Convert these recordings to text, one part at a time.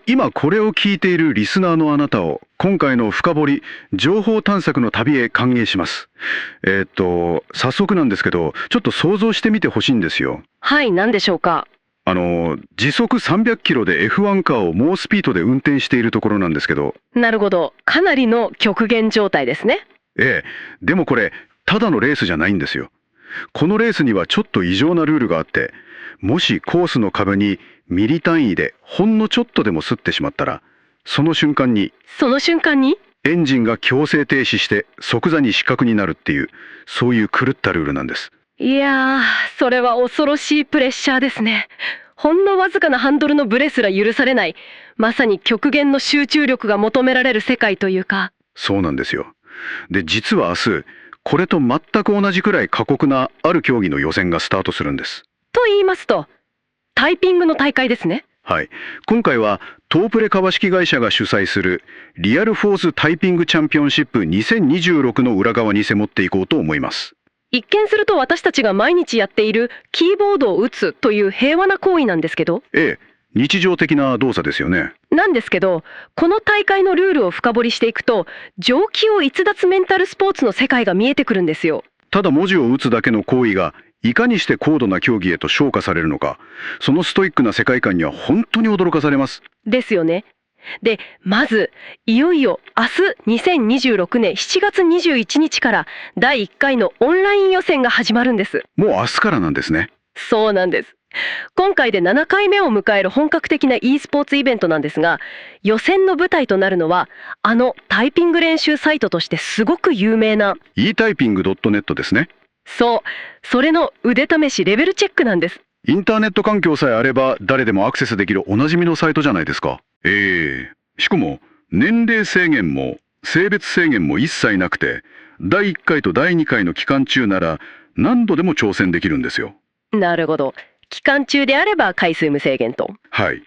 今これを聞いているリスナーのあなたを今回の深掘り情報探索の旅へ歓迎します。早速なんですけど、ちょっと想像してみてほしいんですよ。はい、何でしょうか。時速300キロで F1 カーを猛スピードで運転しているところなんですけど。なるほど。かなりの極限状態ですね。ええ、でもこれただのレースじゃないんですよ。このレースにはちょっと異常なルールがあって、もしコースの壁にミリ単位でほんのちょっとでも擦ってしまったら、その瞬間にエンジンが強制停止して即座に失格になるっていう、そういう狂ったルールなんです。いやー、それは恐ろしいプレッシャーですね。ほんのわずかなハンドルのブレすら許されない、まさに極限の集中力が求められる世界というか。そうなんですよ。で、実は明日これと全く同じくらい過酷なある競技の予選がスタートするんです。と言いますと、タイピングの大会ですね。はい、今回はトープレ株式会社が主催するリアルフォースタイピングチャンピオンシップ2026の裏側に迫っていこうと思います。一見すると私たちが毎日やっているキーボードを打つという平和な行為なんですけど。ええ、日常的な動作ですよね。なんですけど、この大会のルールを深掘りしていくと、常軌を逸脱メンタルスポーツの世界が見えてくるんですよ。ただ文字を打つだけの行為がいかにして高度な競技へと昇華されるのか、そのストイックな世界観には本当に驚かされます。ですよね。で、まずいよいよ明日2026年7月21日から第1回のオンライン予選が始まるんです。もう明日からなんですね。そうなんです。今回で7回目を迎える本格的な e スポーツイベントなんですが、予選の舞台となるのはタイピング練習サイトとしてすごく有名な e-typing.net ですね。そう、それの腕試しレベルチェックなんです。インターネット環境さえあれば誰でもアクセスできるおなじみのサイトじゃないですか。しかも年齢制限も性別制限も一切なくて、第1回と第2回の期間中なら何度でも挑戦できるんですよ。なるほど。期間中であれば回数無制限と。はい。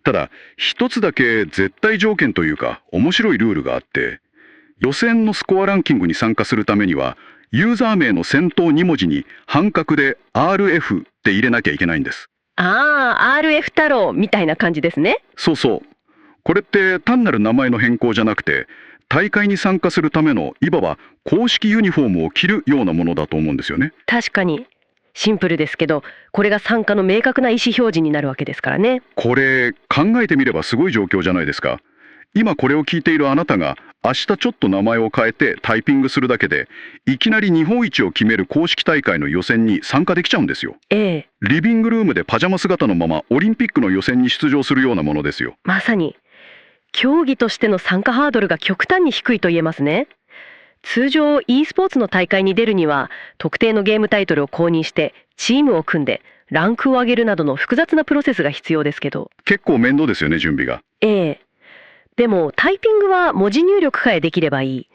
ただ一つだけ絶対条件というか面白いルールがあって、予選のスコアランキングに参加するためにはユーザー名の先頭2文字に半角で RF って入れなきゃいけないんです。RF 太郎みたいな感じですね。そうそう。これって単なる名前の変更じゃなくて、大会に参加するためのいわば公式ユニフォームを着るようなものだと思うんですよね。確かにシンプルですけど、これが参加の明確な意思表示になるわけですからね。これ考えてみればすごい状況じゃないですか。今これを聞いているあなたが明日ちょっと名前を変えてタイピングするだけで、いきなり日本一を決める公式大会の予選に参加できちゃうんですよ。リビングルームでパジャマ姿のままオリンピックの予選に出場するようなものですよ。まさに競技としての参加ハードルが極端に低いと言えますね。通常 e スポーツの大会に出るには特定のゲームタイトルを購入してチームを組んでランクを上げるなどの複雑なプロセスが必要ですけど。結構面倒ですよね、準備が。でもタイピングは文字入力さえできればいい。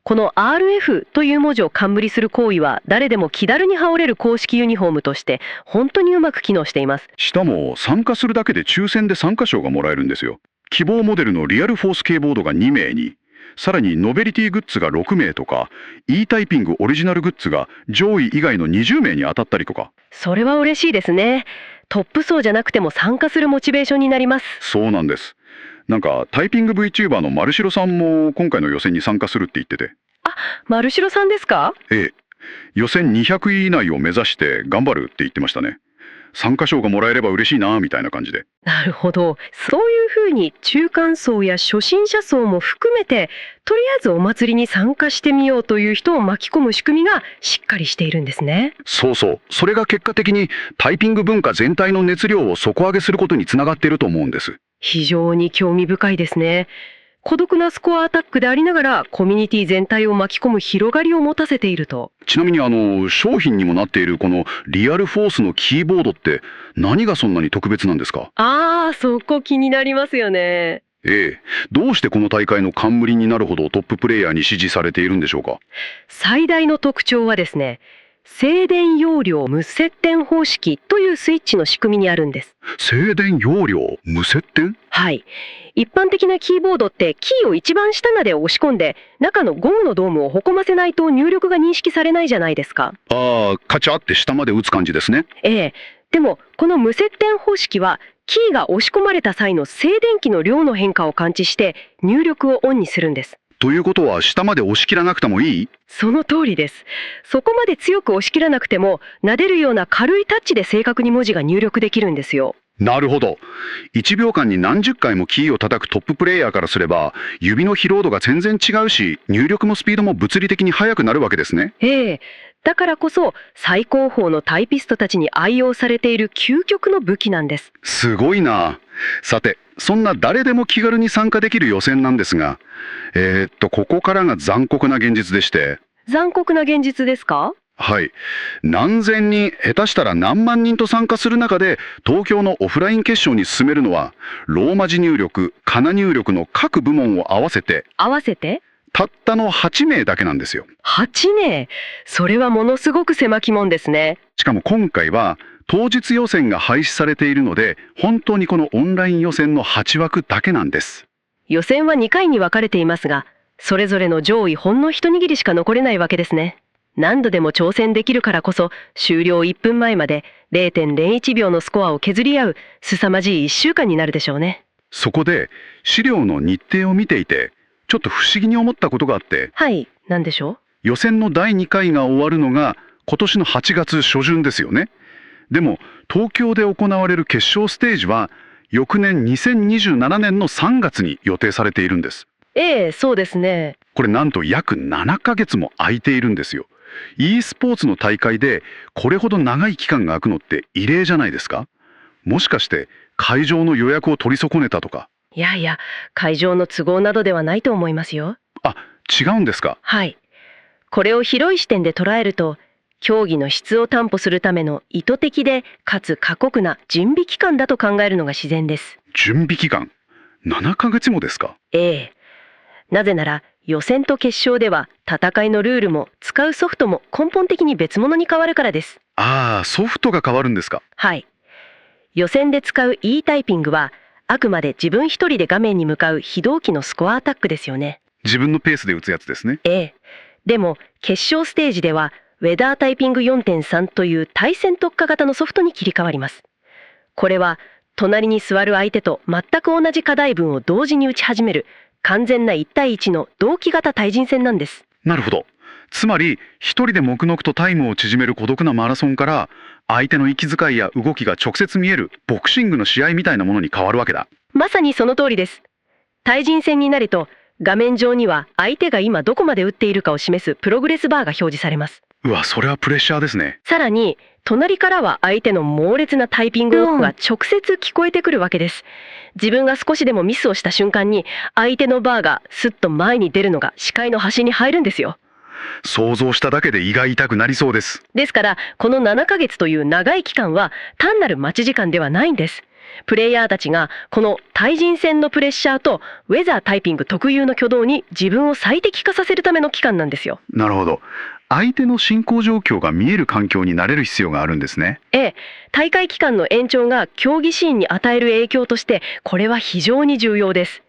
この RF という文字を冠する行為は誰でも気軽に羽織れる公式ユニフォームとして本当にうまく機能しています。しかも参加するだけで抽選で参加賞がもらえるんですよ。希望モデルのリアルフォース系ボードが2名に、さらにノベリティグッズが6名とか、e タイピングオリジナルグッズが上位以外の20名に当たったりとか。それは嬉しいですね。トップ層じゃなくても参加するモチベーションになります。そうなんです。なんかタイピング VTuber のマルシロさんも今回の予選に参加するって言ってて。マルシロさんですか？予選200位以内を目指して頑張るって言ってましたね。参加賞がもらえれば嬉しいなみたいな感じで。なるほど。そういうふうに中間層や初心者層も含めて、とりあえずお祭りに参加してみようという人を巻き込む仕組みがしっかりしているんですね。そうそう。それが結果的にタイピング文化全体の熱量を底上げすることにつながっていると思うんです。非常に興味深いですね。孤独なスコアアタックでありながらコミュニティ全体を巻き込む広がりを持たせていると。ちなみに商品にもなっているこのリアルフォースのキーボードって何がそんなに特別なんですか？そこ気になりますよね。どうしてこの大会の冠になるほどトッププレイヤーに支持されているんでしょうか？最大の特徴はですね、静電容量無接点方式というスイッチの仕組みにあるんです。静電容量無接点？はい。一般的なキーボードってキーを一番下まで押し込んで中のゴムのドームをへこませないと入力が認識されないじゃないですか。カチャって下まで打つ感じですね。でもこの無接点方式はキーが押し込まれた際の静電気の量の変化を感知して入力をオンにするんです。ということは下まで押し切らなくてもいい？その通りです。そこまで強く押し切らなくても、撫でるような軽いタッチで正確に文字が入力できるんですよ。なるほど。1秒間に何十回もキーを叩くトッププレイヤーからすれば、指の疲労度が全然違うし、入力もスピードも物理的に速くなるわけですね。ええ。だからこそ最高峰のタイピストたちに愛用されている究極の武器なんです。すごいな。さて、そんな誰でも気軽に参加できる予選なんですが、ここからが残酷な現実でして。残酷な現実ですか？はい。何千人、下手したら何万人と参加する中で、東京のオフライン決勝に進めるのは、ローマ字入力、カナ入力の各部門を合わせて、たったの8名だけなんですよ。8名？それはものすごく狭き門ですね。しかも今回は、当日予選が廃止されているので、本当にこのオンライン予選の8枠だけなんです。予選は2回に分かれていますが、それぞれの上位ほんの一握りしか残れないわけですね。何度でも挑戦できるからこそ、終了1分前まで 0.01 秒のスコアを削り合う凄まじい1週間になるでしょうね。そこで資料の日程を見ていて、ちょっと不思議に思ったことがあって。はい、何でしょう？予選の第2回が終わるのが今年の8月初旬ですよね。でも東京で行われる決勝ステージは翌年2027年の3月に予定されているんです。ええ、そうですね。これなんと約7ヶ月も空いているんですよ。e スポーツの大会でこれほど長い期間が空くのって異例じゃないですか？もしかして会場の予約を取り損ねたとか？いやいや、会場の都合などではないと思いますよ。あ、違うんですか？はい。これを広い視点で捉えると、競技の質を担保するための意図的でかつ過酷な準備期間だと考えるのが自然です。準備期間7ヶ月もですか？ええ。なぜなら予選と決勝では戦いのルールも使うソフトも根本的に別物に変わるからです。ああ、ソフトが変わるんですか？はい。予選で使う e タイピングはあくまで自分一人で画面に向かう非同期のスコアアタックですよね。自分のペースで打つやつですね。ええ。でも決勝ステージではウェダータイピング 4.3 という対戦特化型のソフトに切り替わります。これは隣に座る相手と全く同じ課題文を同時に打ち始める完全な1対1の同期型対人戦なんです。なるほど。つまり一人で黙々とタイムを縮める孤独なマラソンから、相手の息遣いや動きが直接見えるボクシングの試合みたいなものに変わるわけだ。まさにその通りです。対人戦になると画面上には相手が今どこまで打っているかを示すプログレスバーが表示されます。うわ、それはプレッシャーですね。さらに隣からは相手の猛烈なタイピング音が直接聞こえてくるわけです。自分が少しでもミスをした瞬間に相手のバーがスッと前に出るのが視界の端に入るんですよ。想像しただけで胃が痛くなりそうです。ですからこの7ヶ月という長い期間は単なる待ち時間ではないんです。プレイヤーたちがこの対人戦のプレッシャーとウェザータイピング特有の挙動に自分を最適化させるための期間なんですよ。なるほど。相手の進行状況が見える環境になれる必要があるんですね。ええ、大会期間の延長が競技シーンに与える影響としてこれは非常に重要です。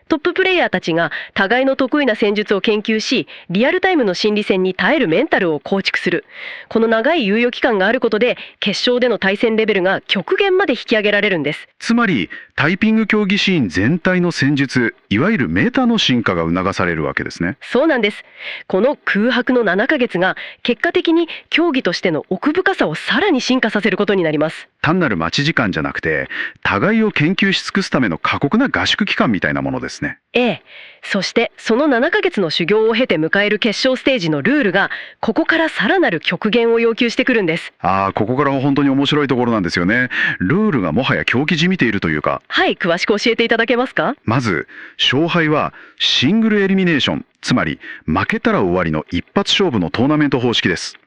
トッププレイヤーたちが互いの得意な戦術を研究し、リアルタイムの心理戦に耐えるメンタルを構築する。この長い猶予期間があることで決勝での対戦レベルが極限まで引き上げられるんです。つまりタイピング競技シーン全体の戦術、いわゆるメタの進化が促されるわけですね。そうなんです。この空白の7ヶ月が結果的に競技としての奥深さをさらに進化させることになります。単なる待ち時間じゃなくて、互いを研究し尽くすための過酷な合宿期間みたいなものですね。ええ。そしてその7ヶ月の修行を経て迎える決勝ステージのルールがここからさらなる極限を要求してくるんです。ここから本当に面白いところなんですよね。ルールがもはや狂気じみているというか。はい、詳しく教えていただけますか？まず勝敗はシングルエリミネーション、つまり負けたら終わりの一発勝負のトーナメント方式です。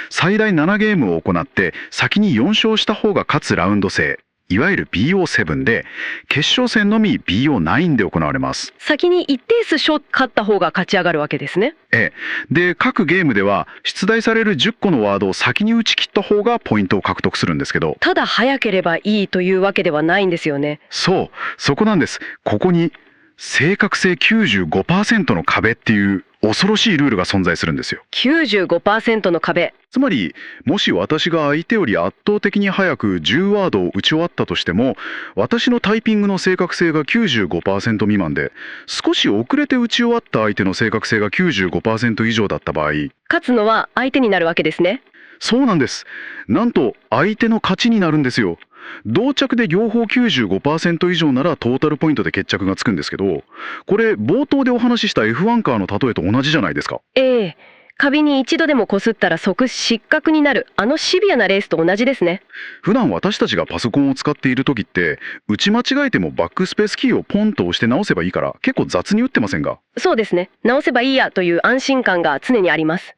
最大7ゲームを行って先に4勝した方が勝つラウンド制、いわゆる BO7 で、決勝戦のみ BO9 で行われます。先に一定数勝った方が勝ち上がるわけですね。ええ。で、各ゲームでは出題される10個のワードを先に打ち切った方がポイントを獲得するんですけど、ただ早ければいいというわけではないんですよね。そう、そこなんです。ここに正確性 95% の壁っていう恐ろしいルールが存在するんですよ。 95% の壁。つまり、もし私が相手より圧倒的に早く10ワードを打ち終わったとしても、私のタイピングの正確性が 95% 未満で、少し遅れて打ち終わった相手の正確性が 95% 以上だった場合、勝つのは相手になるわけですね。そうなんです。なんと相手の勝ちになるんですよ。同着で両方 95% 以上ならトータルポイントで決着がつくんですけど、これ冒頭でお話しした F1 カーの例えと同じじゃないですか。ええ、壁に一度でも擦ったら即失格になる、あのシビアなレースと同じですね。普段私たちがパソコンを使っている時って、打ち間違えてもバックスペースキーをポンと押して直せばいいから結構雑に打ってませんが。そうですね。直せばいいやという安心感が常にあります。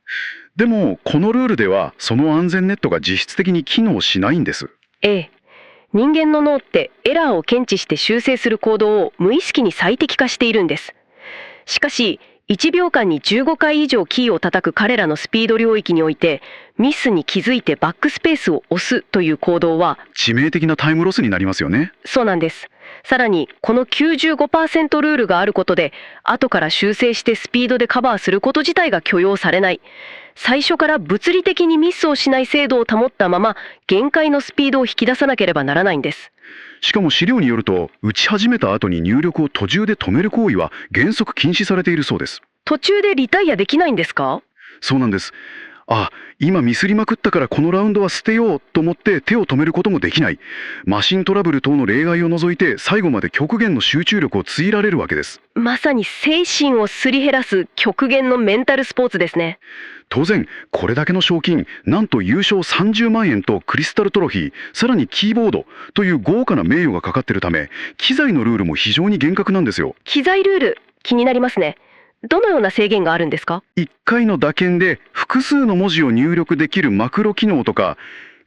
でもこのルールではその安全ネットが実質的に機能しないんです。ええ。人間の脳ってエラーを検知して修正する行動を無意識に最適化しているんです。しかし、1秒間に15回以上キーを叩く彼らのスピード領域において、ミスに気づいてバックスペースを押すという行動は、致命的なタイムロスになりますよね。そうなんです。さらに、この 95% ルールがあることで、後から修正してスピードでカバーすること自体が許容されない。最初から物理的にミスをしない精度を保ったまま、限界のスピードを引き出さなければならないんです。しかも資料によると、打ち始めた後に入力を途中で止める行為は原則禁止されているそうです。途中でリタイアできないんですか？そうなんです。今ミスりまくったからこのラウンドは捨てようと思って手を止めることもできない。マシントラブル等の例外を除いて最後まで極限の集中力を強いられるわけです。まさに精神をすり減らす極限のメンタルスポーツですね。当然これだけの賞金、なんと優勝30万円とクリスタルトロフィー、さらにキーボードという豪華な名誉がかかっているため、機材のルールも非常に厳格なんですよ。機材ルール、気になりますね。どのような制限があるんですか？1回の打鍵で複数の文字を入力できるマクロ機能とか、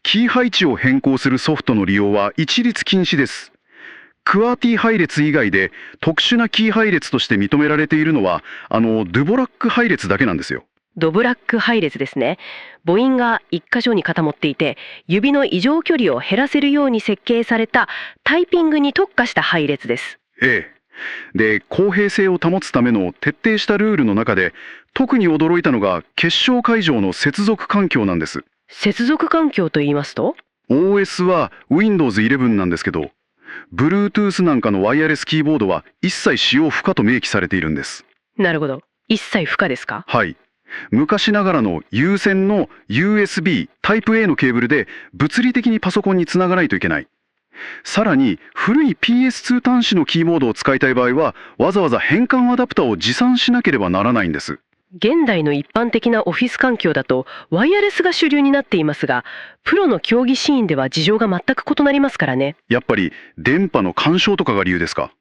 キー配置を変更するソフトの利用は一律禁止です。クワーティ配列以外で特殊なキー配列として認められているのは、ドゥボラック配列だけなんですよ。ドブラック配列ですね。母音が一箇所に固まっていて、指の異常距離を減らせるように設計されたタイピングに特化した配列です。ええ。で、公平性を保つための徹底したルールの中で、特に驚いたのが決勝会場の接続環境なんです。接続環境と言いますと？ OS は Windows 11なんですけど、Bluetooth なんかのワイヤレスキーボードは一切使用不可と明記されているんです。なるほど。一切不可ですか？はい。昔ながらの有線の USB Type A のケーブルで物理的にパソコンにつながないといけない。さらに古い PS2 端子のキーボードを使いたい場合は、わざわざ変換アダプターを持参しなければならないんです。現代の一般的なオフィス環境だとワイヤレスが主流になっていますが、プロの競技シーンでは事情が全く異なりますからね。やっぱり電波の干渉とかが理由ですか？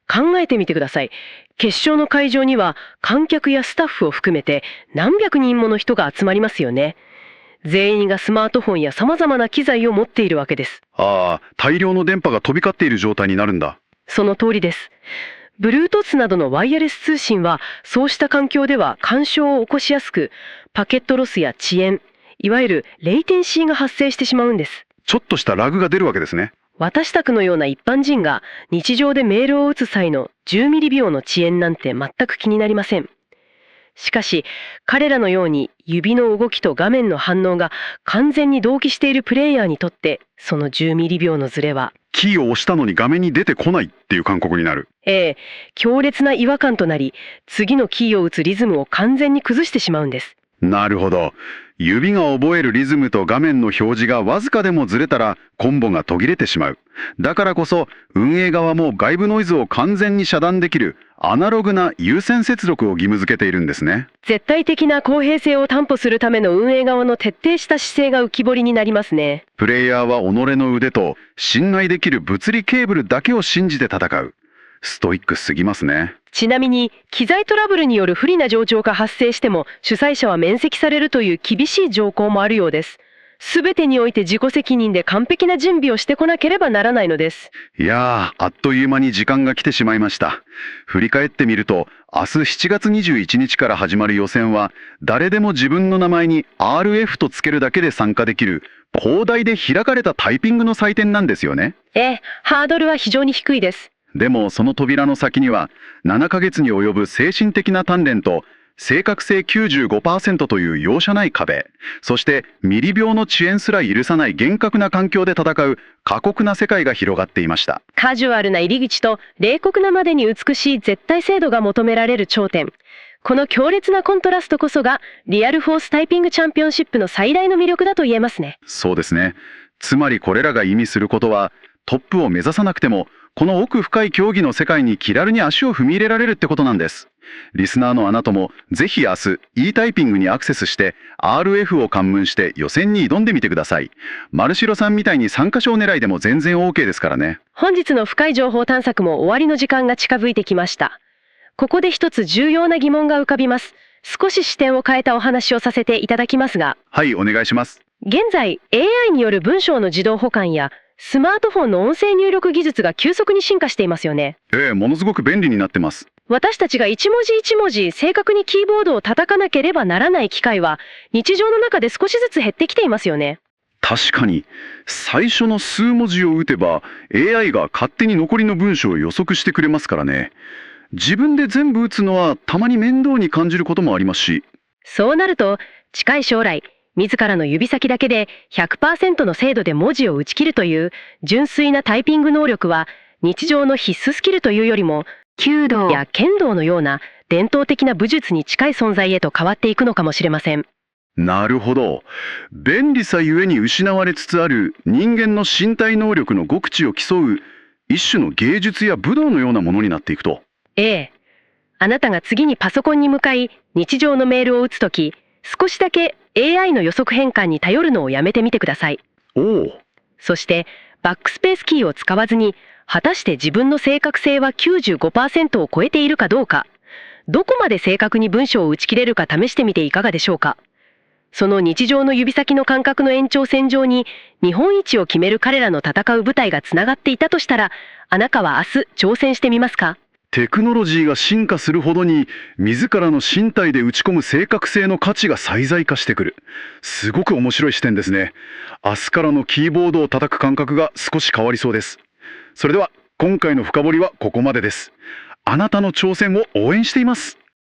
考えてみてください。決勝の会場には観客やスタッフを含めて何百人もの人が集まりますよね。全員がスマートフォンや様々な機材を持っているわけです。大量の電波が飛び交っている状態になるんだ。その通りです。Bluetooth などのワイヤレス通信はそうした環境では干渉を起こしやすく、パケットロスや遅延、いわゆるレイテンシーが発生してしまうんです。ちょっとしたラグが出るわけですね。私宅のような一般人が日常でメールを打つ際の10ミリ秒の遅延なんて全く気になりません。しかし彼らのように指の動きと画面の反応が完全に同期しているプレイヤーにとって、その10ミリ秒のズレはキーを押したのに画面に出てこないっていう感覚になる。強烈な違和感となり、次のキーを打つリズムを完全に崩してしまうんです。なるほど。指が覚えるリズムと画面の表示がわずかでもずれたらコンボが途切れてしまう。だからこそ運営側も外部ノイズを完全に遮断できるアナログな有線接続を義務付けているんですね。絶対的な公平性を担保するための運営側の徹底した姿勢が浮き彫りになりますね。プレイヤーは己の腕と信頼できる物理ケーブルだけを信じて戦う。ストイックすぎますね。ちなみに機材トラブルによる不利な状況が発生しても主催者は免責されるという厳しい条項もあるようです。すべてにおいて自己責任で完璧な準備をしてこなければならないのです。いやー、あっという間に時間が来てしまいました。振り返ってみると、明日7月21日から始まる予選は、誰でも自分の名前に RF とつけるだけで参加できる広大で開かれたタイピングの祭典なんですよね。ハードルは非常に低いです。でもその扉の先には7ヶ月に及ぶ精神的な鍛錬と正確性 95% という容赦ない壁、そしてミリ秒の遅延すら許さない厳格な環境で戦う過酷な世界が広がっていました。カジュアルな入り口と冷酷なまでに美しい絶対精度が求められる頂点。この強烈なコントラストこそがリアルフォースタイピングチャンピオンシップの最大の魅力だと言えますね。そうですね。つまりこれらが意味することは、トップを目指さなくてもこの奥深い競技の世界に気軽に足を踏み入れられるってことなんです。リスナーのあなたもぜひ明日 e タイピングにアクセスして RF を関門して予選に挑んでみてください。マルシロさんみたいに参加賞狙いでも全然 OK ですからね。本日の深い情報探索も終わりの時間が近づいてきました。ここで一つ重要な疑問が浮かびます。少し視点を変えたお話をさせていただきますが、はい、お願いします。現在 AI による文章の自動保管やスマートフォンの音声入力技術が急速に進化していますよね。ものすごく便利になってます。私たちが一文字一文字正確にキーボードを叩かなければならない機会は日常の中で少しずつ減ってきていますよね。確かに最初の数文字を打てば AI が勝手に残りの文章を予測してくれますからね。自分で全部打つのはたまに面倒に感じることもありますし。そうなると近い将来自らの指先だけで 100% の精度で文字を打ち切るという純粋なタイピング能力は日常の必須スキルというよりも弓道や剣道のような伝統的な武術に近い存在へと変わっていくのかもしれません。なるほど。便利さゆえに失われつつある人間の身体能力の極致を競う一種の芸術や武道のようなものになっていくと。ええ。あなたが次にパソコンに向かい日常のメールを打つとき、少しだけ AI の予測変換に頼るのをやめてみてください。おお。そしてバックスペースキーを使わずに果たして自分の正確性は 95% を超えているかどうか、どこまで正確に文章を打ち切れるか試してみていかがでしょうか。その日常の指先の感覚の延長線上に日本一を決める彼らの戦う舞台がつながっていたとしたら、あなたは明日挑戦してみますか？テクノロジーが進化するほどに自らの身体で打ち込む正確性の価値が最大化してくる。すごく面白い視点ですね。明日からのキーボードを叩く感覚が少し変わりそうです。それでは今回の深掘りはここまでです。あなたの挑戦を応援しています。